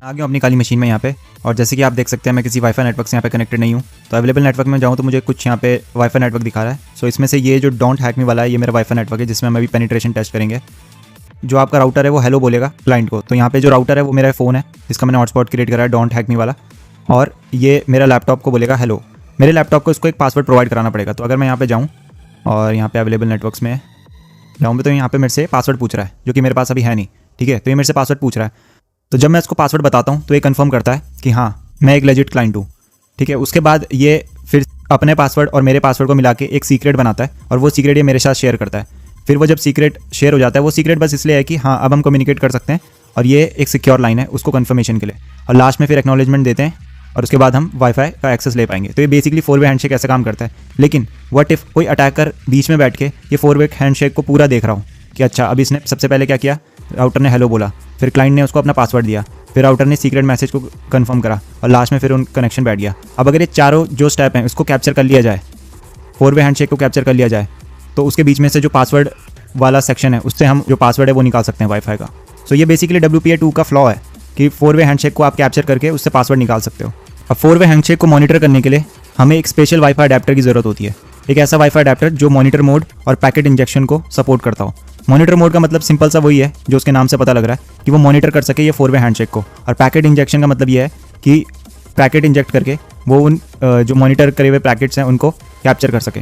आ गया अपनी काली मशीन में यहाँ पे। और जैसे कि आप देख सकते हैं मैं किसी वाईफाई नेटवर्क से यहाँ पे कनेक्टेड नहीं हूँ। तो अवेलेबल नेटवर्क में जाऊँ तो मुझे कुछ यहाँ पे वाईफाई नेटवर्क दिखा रहा है। सो इसमें से ये जो डोंट हैक मी वाला है ये मेरा वाईफाई नेटवर्क है जिसमें हम अभी पेनिट्रेशन टेस्ट करेंगे। जो आपका राउटर है वो हेलो बोलेगा क्लाइंट को। तो यहाँ पे जो राउटर है वो मेरा फ़ोन है जिसका मैंने हॉटस्पॉट क्रिएट करा है डोंट हैक मी वाला। और ये मेरा लैपटॉप को बोलेगा हेलो। मेरे लैपटॉप को इसको एक पासवर्ड प्रोवाइड कराना पड़ेगा। तो अगर मैं यहाँ पे जाऊँ और यहाँ पे अवेलेबल नेटवर्क्स में जाऊँ तो यहाँ पे मेरे से पासवर्ड पूछ रहा है जो कि मेरे पास अभी है नहीं। ठीक है, तो ये मेरे से पासवर्ड पूछ रहा है। तो जब मैं इसको पासवर्ड बताता हूँ तो ये कंफर्म करता है कि हाँ मैं एक लेजिट क्लाइंट हूँ। ठीक है, उसके बाद ये फिर अपने पासवर्ड और मेरे पासवर्ड को मिला के एक सीक्रेट बनाता है और वो सीक्रेट ये मेरे साथ शेयर करता है। फिर वो जब सीक्रेट शेयर हो जाता है वो सीक्रेट बस इसलिए है कि हाँ अब हम कम्युनिकेट कर सकते हैं और ये एक सिक्योर लाइन है उसको कन्फर्मेशन के लिए। और लास्ट में फिर एक्नॉलेजमेंट देते हैं और उसके बाद हम वाईफाई का एक्सेस ले पाएंगे। तो ये बेसिकली 4-वे हैंडशेक ऐसे काम करता है। लेकिन व्हाट इफ़ कोई अटैकर बीच में बैठ के ये 4-वे हैंडशेक को पूरा देख रहा हूँ कि अच्छा अब इसने सबसे पहले क्या किया, राउटर ने हेलो बोला, फिर क्लाइंट ने उसको अपना पासवर्ड दिया, फिर राउटर ने सीक्रेट मैसेज को कंफर्म करा और लास्ट में फिर उन कनेक्शन बैठ गया। अब अगर ये चारों जो स्टेप हैं उसको कैप्चर कर लिया जाए, 4-वे हैंडशेक को कैप्चर कर लिया जाए, तो उसके बीच में से जो पासवर्ड वाला सेक्शन है उससे हम जो पासवर्ड है वो निकाल सकते हैं वाईफाई का। सो ये बेसिकली WPA2 का फ्लॉ है कि 4-वे हैंडशेक को आप कैप्चर करके उससे पासवर्ड निकाल सकते हो। अब 4-वे हैंडशेक को मॉनिटर करने के लिए हमें एक स्पेशल वाईफाई अडेप्टर की ज़रूरत होती है। एक ऐसा वाईफाई अडेप्टर जो मॉनिटर मोड और पैकेट इंजेक्शन को सपोर्ट करता हो। मॉनिटर मोड का मतलब सिंपल सा वही है जो उसके नाम से पता लग रहा है कि वो मॉनिटर कर सके ये 4-वे हैंडशेक को। और पैकेट इंजेक्शन का मतलब ये है कि पैकेट इंजेक्ट करके वो उन जो मॉनिटर करे हुए पैकेट्स हैं उनको कैप्चर कर सके।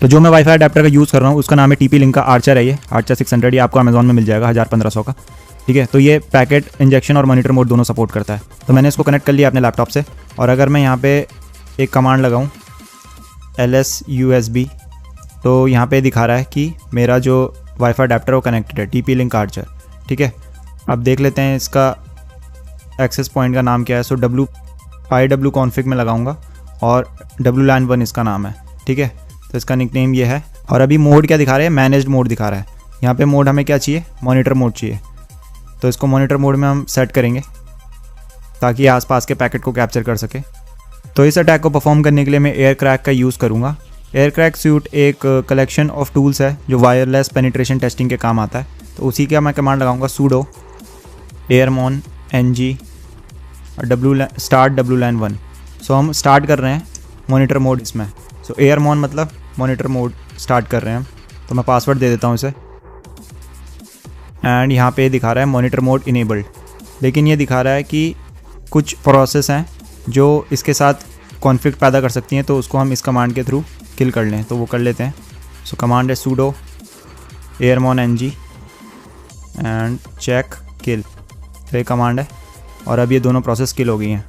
तो जो मैं वाईफाई अडेप्टर का यूज़ कर रहा हूँ उसका नाम है TP-Link का आर्चर है। ये आर्चर 600 ये आपको अमेजॉन में मिल जाएगा 1000-1500 का। ठीक है, तो ये पैकेट इंजेक्शन और मॉनिटर मोड दोनों सपोर्ट करता है। तो मैंने इसको कनेक्ट कर लिया अपने लैपटॉप से। और अगर मैं यहाँ पे एक कमांड लगाऊँ LSUSB तो यहाँ पे दिखा रहा है कि मेरा जो वाईफाई अडेप्टर वो कनेक्टेड है TP-Link आर्चर। ठीक है, अब देख लेते हैं इसका एक्सेस पॉइंट का नाम क्या है। सो IW कॉन्फ़िग में लगाऊंगा और WLAN 1 इसका नाम है। ठीक है, तो इसका निकनेम ये है। और अभी मोड क्या दिखा रहा है, मैनेज्ड मोड दिखा रहा है। यहाँ पे मोड हमें क्या चाहिए, मॉनिटर मोड चाहिए। तो इसको मॉनिटर मोड में हम सेट करेंगे ताकि आसपास के पैकेट को कैप्चर कर सके। तो इस अटैक को परफॉर्म करने के लिए मैं एयर क्रैक का यूज़ करूँगा। एयर क्रैक सूट एक कलेक्शन ऑफ टूल्स है जो वायरलेस पेनिट्रेशन टेस्टिंग के काम आता है। तो उसी का मैं कमांड लगाऊंगा sudo airmon ng और start WLAN 1। सो हम स्टार्ट कर रहे हैं मॉनिटर मोड इसमें। सो airmon मतलब मॉनिटर मोड स्टार्ट कर रहे हैं हम। तो मैं पासवर्ड दे देता हूँ इसे एंड यहाँ पे दिखा रहा है मॉनिटर मोड इनेबल्ड। लेकिन ये दिखा रहा है कि कुछ प्रोसेस हैं जो इसके साथ कॉन्फ्लिक्ट पैदा कर सकती हैं, तो उसको हम इस कमांड के थ्रू किल कर लें। तो वो कर लेते हैं। सो कमांड है sudo airmon ng and check kill. तो ये कमांड है और अब ये दोनों प्रोसेस किल हो गई हैं।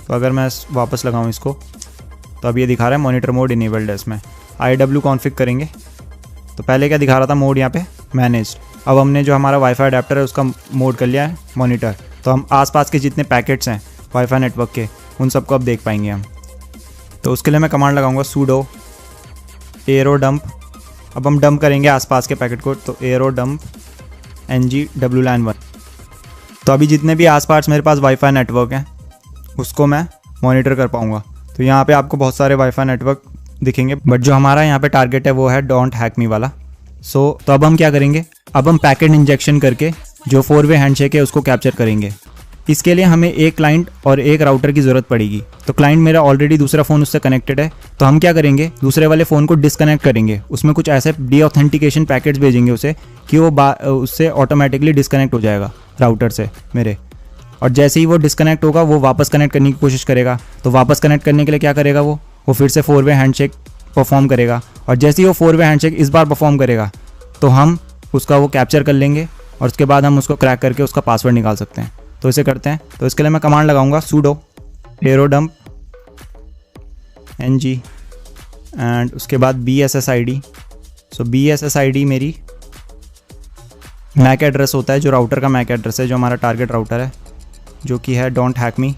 तो अगर मैं वापस लगाऊं इसको तो अब ये दिखा रहा है मॉनिटर मोड इनेबल्ड है। इसमें IW कॉन्फ़िग करेंगे। तो पहले क्या दिखा रहा था मोड यहाँ पे मैनेज्ड। अब हमने जो हमारा वाईफाई अडेप्टर है उसका मोड कर लिया है मॉनिटर। तो हम आसपास के जितने पैकेट्स हैं वाईफाई नेटवर्क के उन सबको अब देख पाएंगे हम। तो उसके लिए मैं कमांड लगाऊंगा sudo aero dump। अब हम डंप करेंगे आसपास के पैकेट को। तो aero dump ng WLAN 1। तो अभी जितने भी आसपास मेरे पास वाईफाई नेटवर्क हैं उसको मैं मॉनिटर कर पाऊँगा। तो यहाँ पे आपको बहुत सारे वाईफाई नेटवर्क दिखेंगे बट जो हमारा यहाँ पे टारगेट है वो है डोंट हैक मी वाला। तो अब हम क्या करेंगे, अब हम पैकेट इंजेक्शन करके जो 4-वे हैंडशेक है उसको कैप्चर करेंगे। इसके लिए हमें एक क्लाइंट और एक राउटर की ज़रूरत पड़ेगी। तो क्लाइंट मेरा ऑलरेडी दूसरा फ़ोन उससे कनेक्टेड है। तो हम क्या करेंगे, दूसरे वाले फ़ोन को डिस्कनेक्ट करेंगे। उसमें कुछ ऐसे डीऑथेंटिकेशन पैकेट्स भेजेंगे उसे कि वो उससे ऑटोमेटिकली डिस्कनेक्ट हो जाएगा राउटर से मेरे। और जैसे ही वो डिस्कनेक्ट होगा वो वापस कनेक्ट करने की कोशिश करेगा। तो वापस कनेक्ट करने के लिए क्या करेगा, वो फिर से 4-वे हैंडशेक परफॉर्म करेगा। और जैसे ही वो 4-वे हैंडशेक इस बार परफॉर्म करेगा तो हम उसका वो कैप्चर कर लेंगे और उसके बाद हम उसको क्रैक करके उसका पासवर्ड निकाल सकते हैं। तो इसे करते हैं। तो इसके लिए मैं कमांड लगाऊंगा sudo aero dump ng and उसके बाद BSSID। सो BSSID मेरी मैक एड्रेस होता है जो राउटर का मैक एड्रेस है जो हमारा टारगेट राउटर है जो कि है डोंट हैक मी।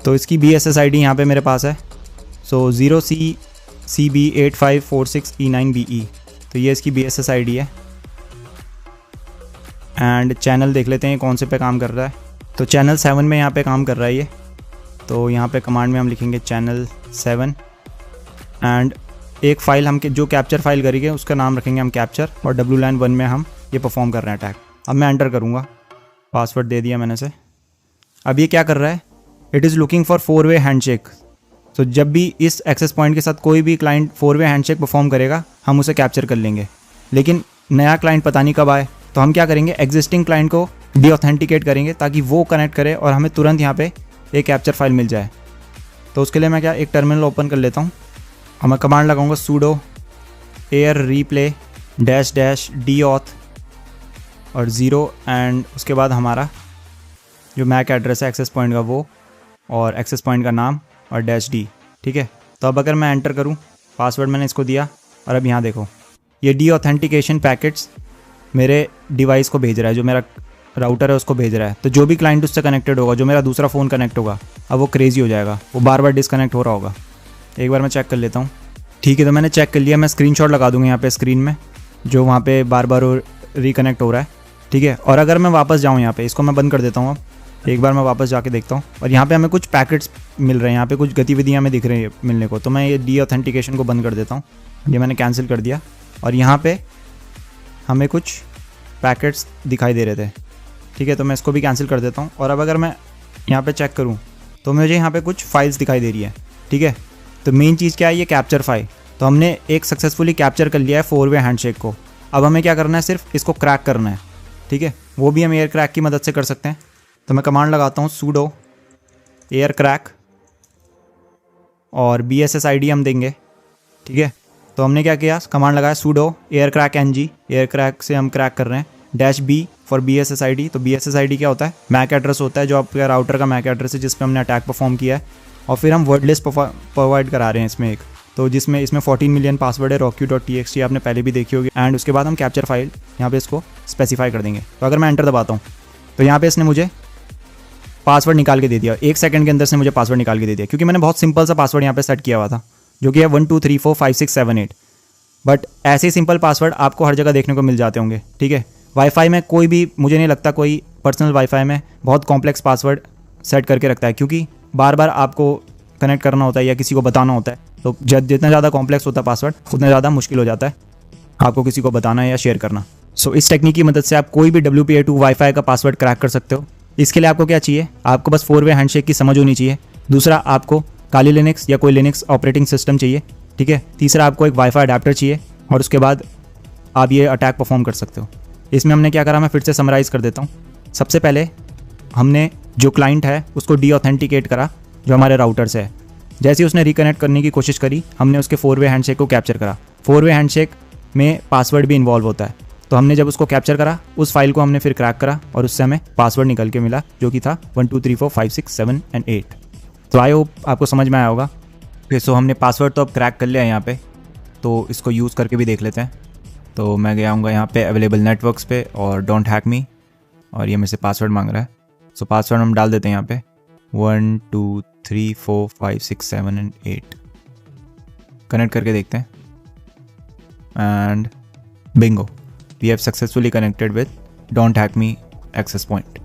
तो इसकी BSSID यहाँ पे मेरे पास है। सो 0CCB8546E9BE। तो ये इसकी BSSID है। एंड चैनल देख लेते हैं कौन से पे काम कर रहा है। तो चैनल 7 में यहाँ पे काम कर रहा है ये। तो यहाँ पे कमांड में हम लिखेंगे चैनल 7 एंड एक फ़ाइल हम जो कैप्चर फाइल करेंगे उसका नाम रखेंगे हम कैप्चर और WLAN 1 में हम ये परफॉर्म कर रहे हैं अटैक। अब मैं एंटर करूँगा, पासवर्ड दे दिया मैंने से अब ये क्या कर रहा है, इट इज़ लुकिंग फॉर 4-वे हैंडशेक। तो जब भी इस एक्सेस पॉइंट के साथ कोई भी क्लाइंट 4-वे हैंडशेक परफॉर्म करेगा हम उसे कैप्चर कर लेंगे। लेकिन नया क्लाइंट पता नहीं कब आए, तो हम क्या करेंगे, एग्जिस्टिंग क्लाइंट को डीऑथेंटिकेट करेंगे ताकि वो कनेक्ट करे और हमें तुरंत यहाँ पे एक कैप्चर फाइल मिल जाए। तो उसके लिए मैं क्या एक टर्मिनल ओपन कर लेता हूँ और मैं कमांड लगाऊंगा sudo air replay -deauth और 0 एंड उसके बाद हमारा जो मैक एड्रेस है एक्सेस पॉइंट का वो और एक्सेस पॉइंट का नाम और -d। ठीक है, तो अब अगर मैं एंटर करूं, पासवर्ड मैंने इसको दिया और अब यहाँ देखो ये डीऑथेंटिकेशन पैकेट्स मेरे डिवाइस को भेज रहा है, जो मेरा राउटर है उसको भेज रहा है। तो जो भी क्लाइंट उससे कनेक्टेड होगा, जो मेरा दूसरा फ़ोन कनेक्ट होगा, अब वो क्रेजी हो जाएगा, वो बार बार डिस्कनेक्ट हो रहा होगा। एक बार मैं चेक कर लेता हूँ। ठीक है, तो मैंने चेक कर लिया, मैं स्क्रीनशॉट लगा दूँगा यहाँ पे स्क्रीन में, जो वहाँ पे बार बार रिकनेक्ट हो रहा है। ठीक है, और अगर मैं वापस जाऊँ यहाँ पे, इसको मैं बंद कर देता हूँ। अब एक बार मैं वापस जाके देखता हूँ और यहाँ पे हमें कुछ पैकेट्स मिल रहे हैं, यहाँ पे कुछ गतिविधियाँ हमें दिख रही है मिलने को। तो मैं ये डीऑथेंटिकेशन को बंद कर देता हूँ, ये मैंने कैंसिल कर दिया और यहाँ पे हमें कुछ पैकेट्स दिखाई दे रहे थे। ठीक है, तो मैं इसको भी कैंसिल कर देता हूँ। और अब अगर मैं यहाँ पे चेक करूँ तो मुझे यहाँ पे कुछ फाइल्स दिखाई दे रही है। ठीक है, तो मेन चीज़ क्या है, ये कैप्चर फाइल। तो हमने एक सक्सेसफुली कैप्चर कर लिया है 4-वे हैंडशेक को। अब हमें क्या करना है, सिर्फ इसको क्रैक करना है। ठीक है, वो भी हम एयर क्रैक की मदद से कर सकते हैं। तो मैं कमांड लगाता हूँ sudo air crack और BSSID हम देंगे। ठीक है, तो हमने क्या किया, कमांड लगाया sudo air crack ng, air crack से हम क्रैक कर रहे हैं, -b फॉर BSSID। तो BSSID क्या होता है, मैक एड्रेस होता है, जो आपका राउटर का मैक एड्रेस है जिस पे हमने अटैक परफॉर्म किया है। और फिर हम वर्ड लिस्ट प्रोवाइड करा रहे हैं इसमें एक, तो जिसमें 14 मिलियन पासवर्ड है, rocky.txt आपने पहले भी देखी होगी। एंड उसके बाद हम कैप्चर फाइल यहाँ पे इसको स्पेसिफाई कर देंगे। तो अगर मैं एंटर दबाता हूँ तो यहाँ पे इसने मुझे पासवर्ड निकाल के दे दिया, 1 सेकंड के अंदर से मुझे पासवर्ड निकाल के दे दिया, क्योंकि मैंने बहुत सिंपल सा पासवर्ड यहाँ पे सेट किया हुआ था, जो कि है 12345678। बट ऐसे सिंपल पासवर्ड आपको हर जगह देखने को मिल जाते होंगे। ठीक है, वाईफाई में कोई भी, मुझे नहीं लगता कोई पर्सनल वाईफाई में बहुत कॉम्प्लेक्स पासवर्ड सेट करके रखता है, क्योंकि बार बार आपको कनेक्ट करना होता है या किसी को बताना होता है। तो जितना ज़्यादा कॉम्प्लेक्स होता है पासवर्ड, उतना ज़्यादा मुश्किल हो जाता है आपको किसी को बताना या शेयर करना। सो इस टेक्निक की मदद से आप कोई भी WPA2 वाईफाई का पासवर्ड क्रैक कर सकते हो। इसके लिए आपको क्या चाहिए, आपको बस 4-वे हैंडशेक की समझ होनी चाहिए। दूसरा, आपको काली लिनक्स या कोई लिनक्स ऑपरेटिंग सिस्टम चाहिए। ठीक है, तीसरा, आपको एक वाईफाई अडेप्टर चाहिए और उसके बाद आप ये अटैक परफॉर्म कर सकते हो। इसमें हमने क्या करा, मैं फिर से समराइज़ कर देता हूँ। सबसे पहले हमने जो क्लाइंट है उसको डीऑथेंटिकेट करा, जो हमारे राउटर से है। जैसे ही उसने रिकनेक्ट करने की कोशिश करी, हमने उसके 4-वे हैंडशेक को कैप्चर करा। 4-वे हैंडशेक में पासवर्ड भी इन्वॉल्व होता है, तो हमने जब उसको कैप्चर करा, उस फाइल को हमने फिर क्रैक करा और उससे हमें पासवर्ड निकल के मिला, जो कि था 1 2 3 4 5 6 7 and 8। तो आई होप आपको समझ में आया होगा। सो हमने पासवर्ड तो अब क्रैक कर लिया है यहाँ पे, तो इसको यूज़ करके भी देख लेते हैं। तो मैं गया हूँगा यहाँ पे अवेलेबल नेटवर्क्स पे और डोंट हैक मी, और ये मेरे से पासवर्ड मांग रहा है। सो पासवर्ड हम डाल देते हैं यहाँ पे 1 2 3 4 5 6 7 and 8। कनेक्ट करके देखते हैं and Bingo, we have successfully connected with Don't Hack Me access point।